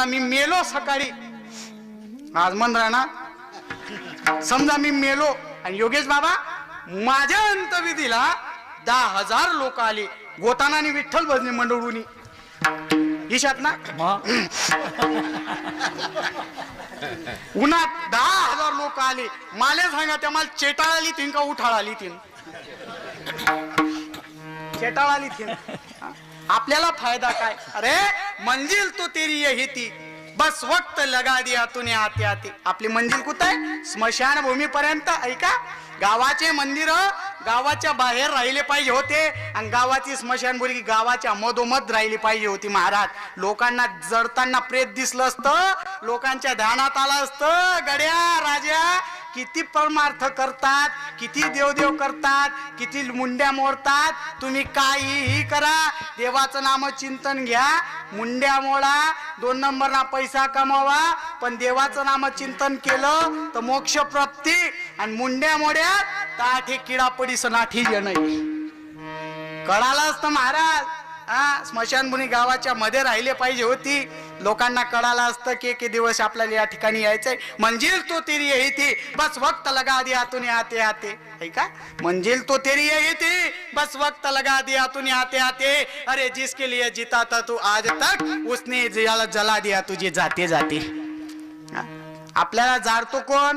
मी मेलो सकाळी आज म्हणणार ना, समजा मी मेलो आणि योगेश बाबा माझ्या अंतविधीला 10,000 लोक आले, गोताना आणि विठ्ठल भजनी मंडळूनी ईशात ना उन्हात 10,000 लोक आले, मला सांगा त्या मला चेटाळ आली तीन का उठाळ आली तीन? चेटाळ आली तीन. आपल्याला फायदा काय? अरे मंजिल तो तेरी यही थी, बस वक्त लगा दिया तूने आते आते. आपली मंजिल कुठं आहे? स्मशान भूमीपर्यंत. ऐका, गावाचे मंदिर गावाच्या बाहेर राहिले पाहिजे होते आणि गावाची स्मशानभूमी गावाच्या मधोमध राहिली पाहिजे होती. महाराज, लोकांना जडताना प्रेत दिसलं असतं, लोकांच्या ध्यानात आलं असतं गड्या राजा किती परमार्थ करतात, किती देवदेव करतात, किती मुंड्या मोडतात. तुम्ही काहीही करा, देवाचं नाम चिंतन घ्या, मुंड्या मोडा, 2 नंबरना पैसा कमावा, पण देवाचं नाम चिंतन केलं तर मोक्ष प्राप्ती. आणि मुंड्या मोड्या ताठे किडा पडीस नाठी नाही कळालं असतं महाराज. स्मशानभूमी गावाच्या मध्ये राहिले पाहिजे होती, लोकांना कळालं असतं की एक दिवस आपल्याला या ठिकाणी यायचंय. मंजिल तो तेरी यही थी, बस वक्त लगा दिया तूने आते आते. ऐका, मंजिल तो तेरी यही थी, बस वक्त लगा दिया तूने आते आते. अरे जिसके लिए जीता था तू आज तक, उसने जला दिया तुझे जाते जाते. आपल्याला जाळतो कोण?